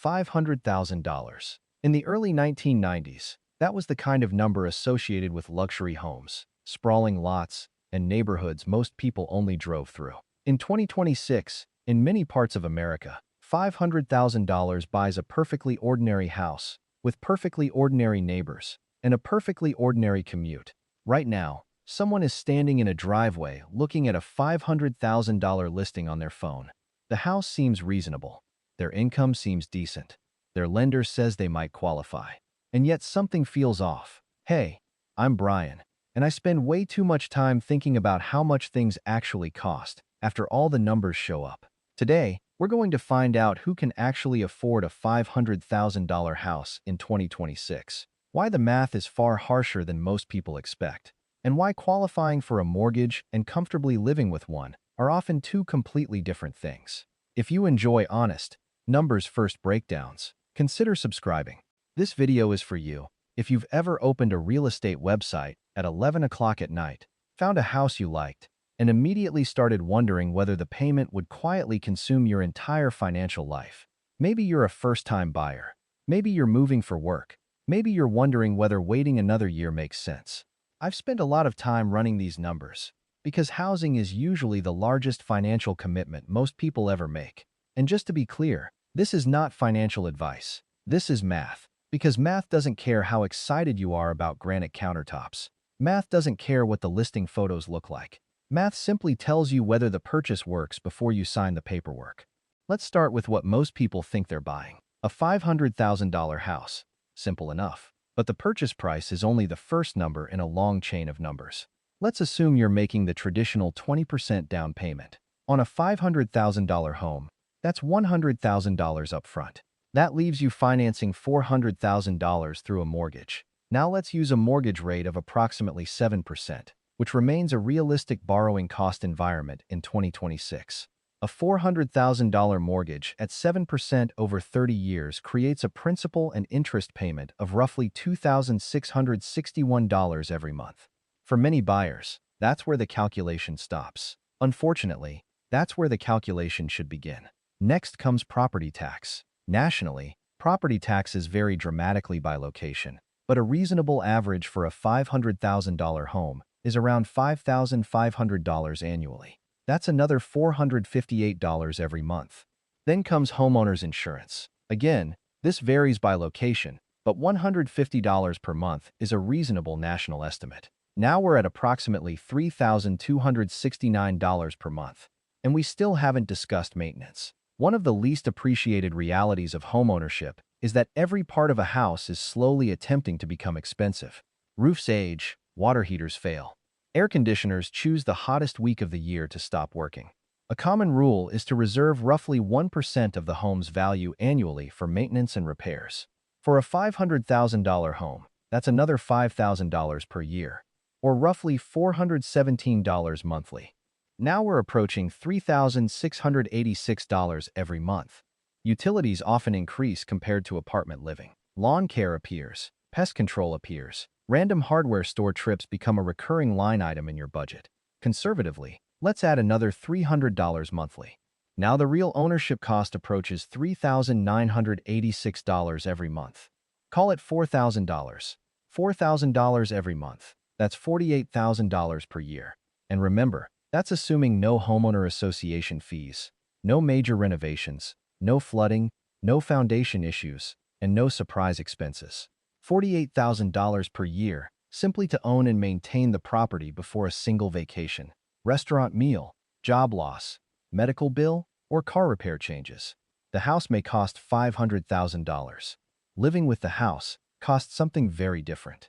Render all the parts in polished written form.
$500,000. In the early 1990s, that was the kind of number associated with luxury homes, sprawling lots, and neighborhoods most people only drove through. In 2026, in many parts of America, $500,000 buys a perfectly ordinary house, with perfectly ordinary neighbors, and a perfectly ordinary commute. Right now, someone is standing in a driveway looking at a $500,000 listing on their phone. The house seems reasonable. Their income seems decent. Their lender says they might qualify. And yet something feels off. Hey, I'm Brian, and I spend way too much time thinking about how much things actually cost after all the numbers show up. Today, we're going to find out who can actually afford a $500,000 house in 2026, why the math is far harsher than most people expect, and why qualifying for a mortgage and comfortably living with one are often two completely different things. If you enjoy honest, numbers-first breakdowns, consider subscribing. This video is for you if you've ever opened a real estate website at 11 o'clock at night, found a house you liked, and immediately started wondering whether the payment would quietly consume your entire financial life. Maybe you're a first-time buyer. Maybe you're moving for work. Maybe you're wondering whether waiting another year makes sense. I've spent a lot of time running these numbers because housing is usually the largest financial commitment most people ever make. And just to be clear, this is not financial advice. This is math. Because math doesn't care how excited you are about granite countertops. Math doesn't care what the listing photos look like. Math simply tells you whether the purchase works before you sign the paperwork. Let's start with what most people think they're buying. A $500,000 house. Simple enough. But the purchase price is only the first number in a long chain of numbers. Let's assume you're making the traditional 20% down payment. On a $500,000 home, that's $100,000 up front. That leaves you financing $400,000 through a mortgage. Now let's use a mortgage rate of approximately 7%, which remains a realistic borrowing cost environment in 2026. A $400,000 mortgage at 7% over 30 years creates a principal and interest payment of roughly $2,661 every month. For many buyers, that's where the calculation stops. Unfortunately, that's where the calculation should begin. Next comes property tax. Nationally, property taxes vary dramatically by location, but a reasonable average for a $500,000 home is around $5,500 annually. That's another $458 every month. Then comes homeowners insurance. Again, this varies by location, but $150 per month is a reasonable national estimate. Now we're at approximately $3,269 per month, and we still haven't discussed maintenance. One of the least appreciated realities of homeownership is that every part of a house is slowly attempting to become expensive. Roofs age, water heaters fail. Air conditioners choose the hottest week of the year to stop working. A common rule is to reserve roughly 1% of the home's value annually for maintenance and repairs. For a $500,000 home, that's another $5,000 per year, or roughly $417 monthly. Now we're approaching $3,686 every month. Utilities often increase compared to apartment living. Lawn care appears, pest control appears. Random hardware store trips become a recurring line item in your budget. Conservatively, let's add another $300 monthly. Now the real ownership cost approaches $3,986 every month. Call it $4,000. $4,000 every month. That's $48,000 per year. And remember, that's assuming no homeowner association fees, no major renovations, no flooding, no foundation issues, and no surprise expenses. $48,000 per year simply to own and maintain the property before a single vacation, restaurant meal, job loss, medical bill, or car repair changes. The house may cost $500,000. Living with the house costs something very different.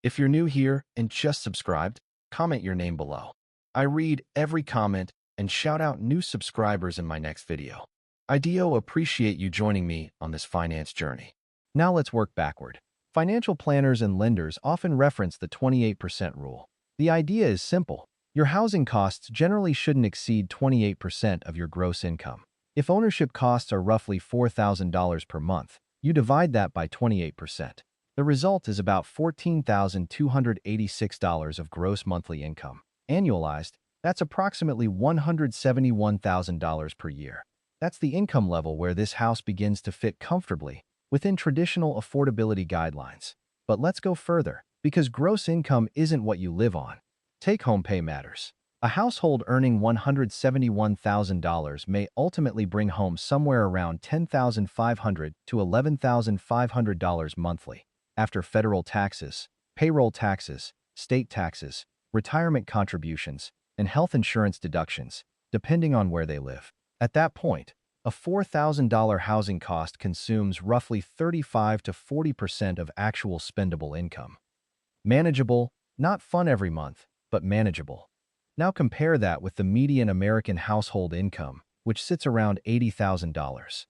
If you're new here and just subscribed, comment your name below. I read every comment and shout out new subscribers in my next video. I do appreciate you joining me on this finance journey. Now let's work backward. Financial planners and lenders often reference the 28% rule. The idea is simple. Your housing costs generally shouldn't exceed 28% of your gross income. If ownership costs are roughly $4,000 per month, you divide that by 28%. The result is about $14,286 of gross monthly income. Annualized, that's approximately $171,000 per year. That's the income level where this house begins to fit comfortably within traditional affordability guidelines. But let's go further, because gross income isn't what you live on. Take-home pay matters. A household earning $171,000 may ultimately bring home somewhere around $10,500 to $11,500 monthly, after federal taxes, payroll taxes, state taxes, retirement contributions, and health insurance deductions, depending on where they live. At that point, a $4,000 housing cost consumes roughly 35 to 40% of actual spendable income. Manageable, not fun every month, but manageable. Now compare that with the median American household income, which sits around $80,000.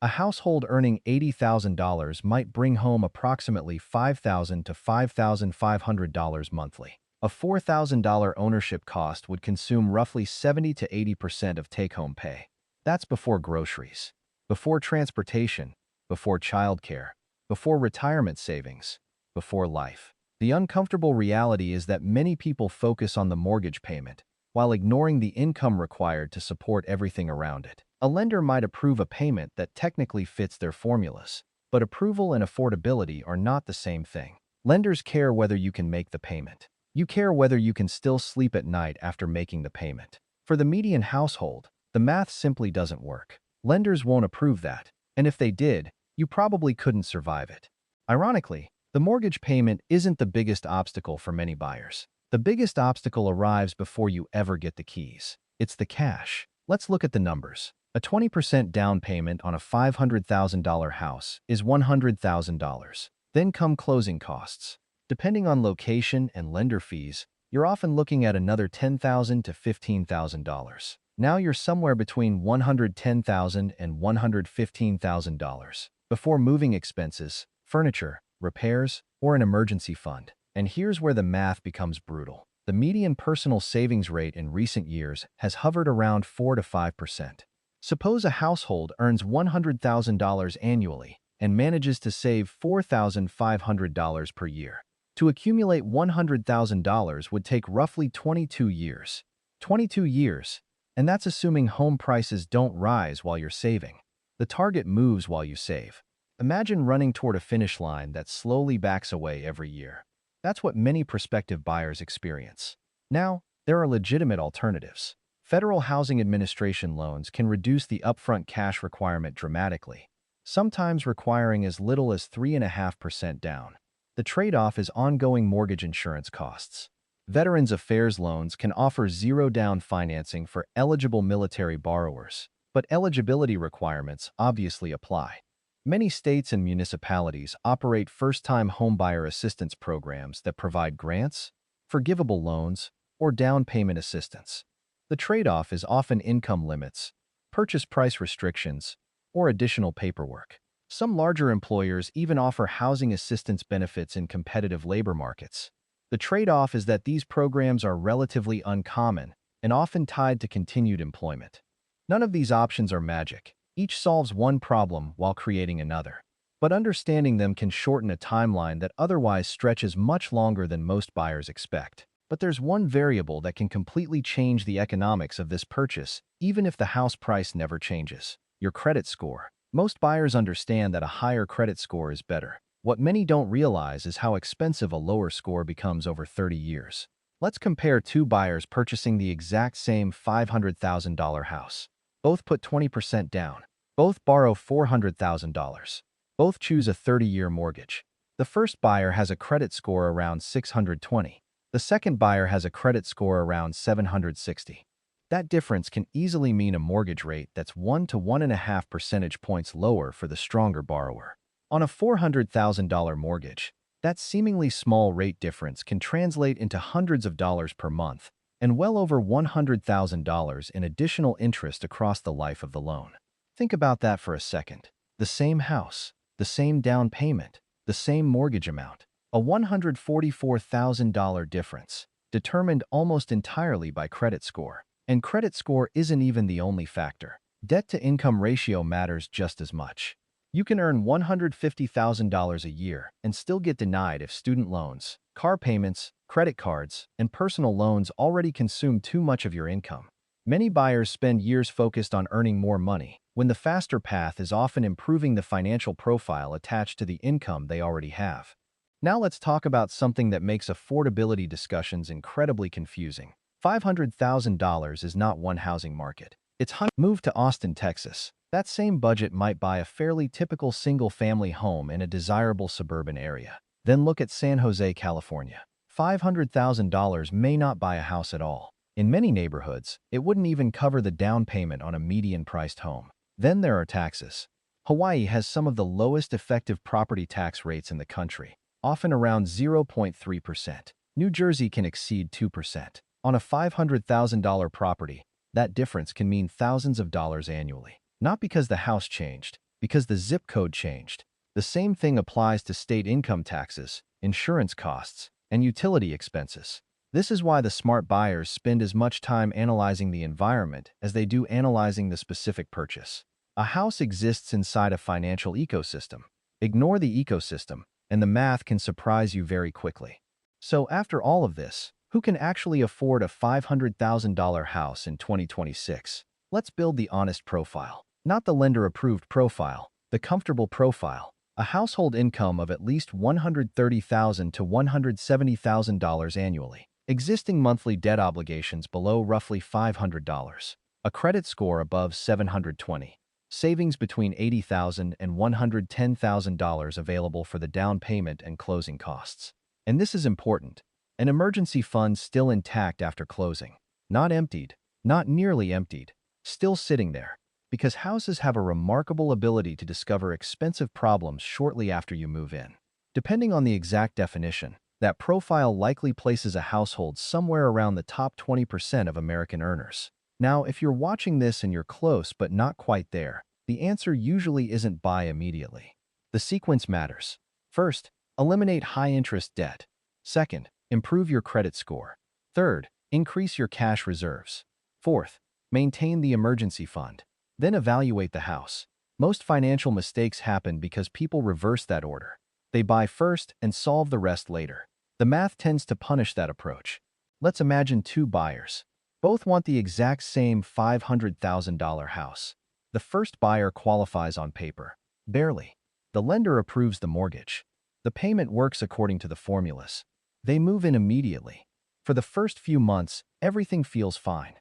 A household earning $80,000 might bring home approximately $5,000 to $5,500 monthly. A $4,000 ownership cost would consume roughly 70 to 80% of take-home pay. That's before groceries, before transportation, before childcare, before retirement savings, before life. The uncomfortable reality is that many people focus on the mortgage payment, while ignoring the income required to support everything around it. A lender might approve a payment that technically fits their formulas, but approval and affordability are not the same thing. Lenders care whether you can make the payment. You care whether you can still sleep at night after making the payment. For the median household, the math simply doesn't work. Lenders won't approve that, and if they did, you probably couldn't survive it. Ironically, the mortgage payment isn't the biggest obstacle for many buyers. The biggest obstacle arrives before you ever get the keys. It's the cash. Let's look at the numbers. A 20% down payment on a $500,000 house is $100,000. Then come closing costs. Depending on location and lender fees, you're often looking at another $10,000 to $15,000. Now you're somewhere between $110,000 and $115,000 before moving expenses, furniture, repairs, or an emergency fund. And here's where the math becomes brutal. The median personal savings rate in recent years has hovered around 4 to 5%. Suppose a household earns $100,000 annually and manages to save $4,500 per year. To accumulate $100,000 would take roughly 22 years. 22 years, and that's assuming home prices don't rise while you're saving. The target moves while you save. Imagine running toward a finish line that slowly backs away every year. That's what many prospective buyers experience. Now, there are legitimate alternatives. Federal Housing Administration loans can reduce the upfront cash requirement dramatically, sometimes requiring as little as 3.5% down. The trade-off is ongoing mortgage insurance costs. Veterans Affairs loans can offer zero-down financing for eligible military borrowers, but eligibility requirements obviously apply. Many states and municipalities operate first-time homebuyer assistance programs that provide grants, forgivable loans, or down payment assistance. The trade-off is often income limits, purchase price restrictions, or additional paperwork. Some larger employers even offer housing assistance benefits in competitive labor markets. The trade-off is that these programs are relatively uncommon and often tied to continued employment. None of these options are magic. Each solves one problem while creating another. But understanding them can shorten a timeline that otherwise stretches much longer than most buyers expect. But there's one variable that can completely change the economics of this purchase, even if the house price never changes: your credit score. Most buyers understand that a higher credit score is better. What many don't realize is how expensive a lower score becomes over 30 years. Let's compare two buyers purchasing the exact same $500,000 house. Both put 20% down. Both borrow $400,000. Both choose a 30-year mortgage. The first buyer has a credit score around 620. The second buyer has a credit score around 760. That difference can easily mean a mortgage rate that's 1 to 1.5 percentage points lower for the stronger borrower. On a $400,000 mortgage, that seemingly small rate difference can translate into hundreds of dollars per month and well over $100,000 in additional interest across the life of the loan. Think about that for a second. The same house, the same down payment, the same mortgage amount. A $144,000 difference, determined almost entirely by credit score. And credit score isn't even the only factor. Debt-to-income ratio matters just as much. You can earn $150,000 a year and still get denied if student loans, car payments, credit cards, and personal loans already consume too much of your income. Many buyers spend years focused on earning more money, when the faster path is often improving the financial profile attached to the income they already have. Now let's talk about something that makes affordability discussions incredibly confusing. $500,000 is not one housing market. It's move to Austin, Texas. That same budget might buy a fairly typical single-family home in a desirable suburban area. Then look at San Jose, California. $500,000 may not buy a house at all. In many neighborhoods, it wouldn't even cover the down payment on a median-priced home. Then there are taxes. Hawaii has some of the lowest effective property tax rates in the country, often around 0.3%. New Jersey can exceed 2%. On a $500,000 property, that difference can mean thousands of dollars annually. Not because the house changed, because the zip code changed. The same thing applies to state income taxes, insurance costs, and utility expenses. This is why the smart buyers spend as much time analyzing the environment as they do analyzing the specific purchase. A house exists inside a financial ecosystem. Ignore the ecosystem, and the math can surprise you very quickly. So after all of this, who can actually afford a $500,000 house in 2026? Let's build the honest profile. Not the lender-approved profile, the comfortable profile. A household income of at least $130,000 to $170,000 annually. Existing monthly debt obligations below roughly $500. A credit score above 720. Savings between $80,000 and $110,000 available for the down payment and closing costs. And this is important. An emergency fund still intact after closing. Not emptied, not nearly emptied, still sitting there. Because houses have a remarkable ability to discover expensive problems shortly after you move in. Depending on the exact definition, that profile likely places a household somewhere around the top 20% of American earners. Now, if you're watching this and you're close but not quite there, the answer usually isn't buy immediately. The sequence matters. First, eliminate high-interest debt. Second, improve your credit score. Third, increase your cash reserves. Fourth, maintain the emergency fund. Then evaluate the house. Most financial mistakes happen because people reverse that order. They buy first and solve the rest later. The math tends to punish that approach. Let's imagine two buyers. Both want the exact same $500,000 house. The first buyer qualifies on paper. Barely. The lender approves the mortgage. The payment works according to the formulas. They move in immediately. For the first few months, everything feels fine.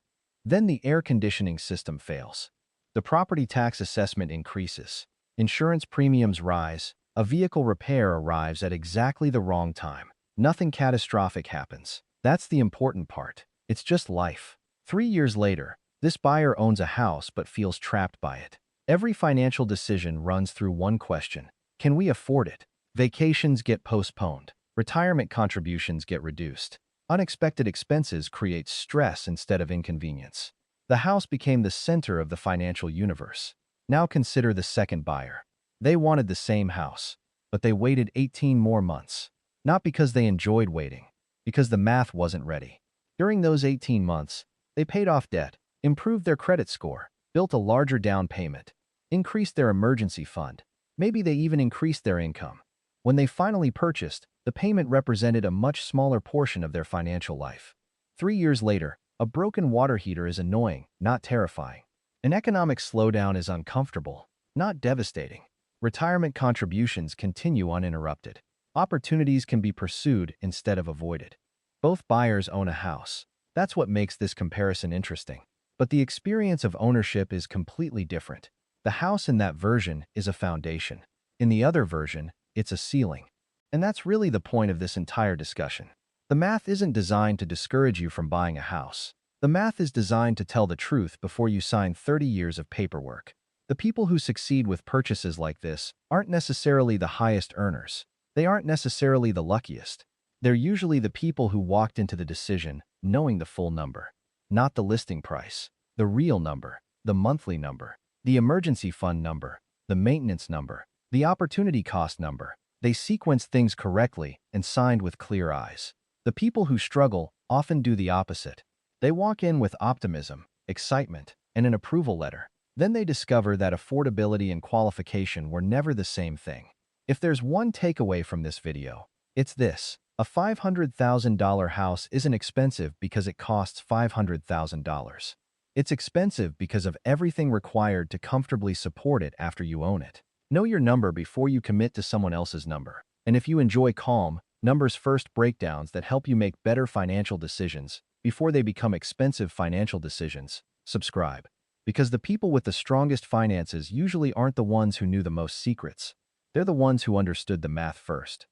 Then the air conditioning system fails. The property tax assessment increases. Insurance premiums rise. A vehicle repair arrives at exactly the wrong time. Nothing catastrophic happens. That's the important part. It's just life. 3 years later, this buyer owns a house but feels trapped by it. Every financial decision runs through one question. Can we afford it? Vacations get postponed. Retirement contributions get reduced. Unexpected expenses create stress instead of inconvenience. The house became the center of the financial universe. Now consider the second buyer. They wanted the same house, but they waited 18 more months. Not because they enjoyed waiting, because the math wasn't ready. During those 18 months, they paid off debt, improved their credit score, built a larger down payment, increased their emergency fund. Maybe they even increased their income. When they finally purchased, the payment represented a much smaller portion of their financial life. 3 years later, a broken water heater is annoying, not terrifying. An economic slowdown is uncomfortable, not devastating. Retirement contributions continue uninterrupted. Opportunities can be pursued instead of avoided. Both buyers own a house. That's what makes this comparison interesting. But the experience of ownership is completely different. The house in that version is a foundation. In the other version, it's a ceiling. And that's really the point of this entire discussion. The math isn't designed to discourage you from buying a house. The math is designed to tell the truth before you sign 30 years of paperwork. The people who succeed with purchases like this aren't necessarily the highest earners. They aren't necessarily the luckiest. They're usually the people who walked into the decision knowing the full number. Not the listing price, the real number, the monthly number, the emergency fund number, the maintenance number, the opportunity cost number. They sequenced things correctly and signed with clear eyes. The people who struggle often do the opposite. They walk in with optimism, excitement, and an approval letter. Then they discover that affordability and qualification were never the same thing. If there's one takeaway from this video, it's this. A $500,000 house isn't expensive because it costs $500,000. It's expensive because of everything required to comfortably support it after you own it. Know your number before you commit to someone else's number. And if you enjoy calm, numbers-first breakdowns that help you make better financial decisions before they become expensive financial decisions, subscribe. Because the people with the strongest finances usually aren't the ones who knew the most secrets. They're the ones who understood the math first.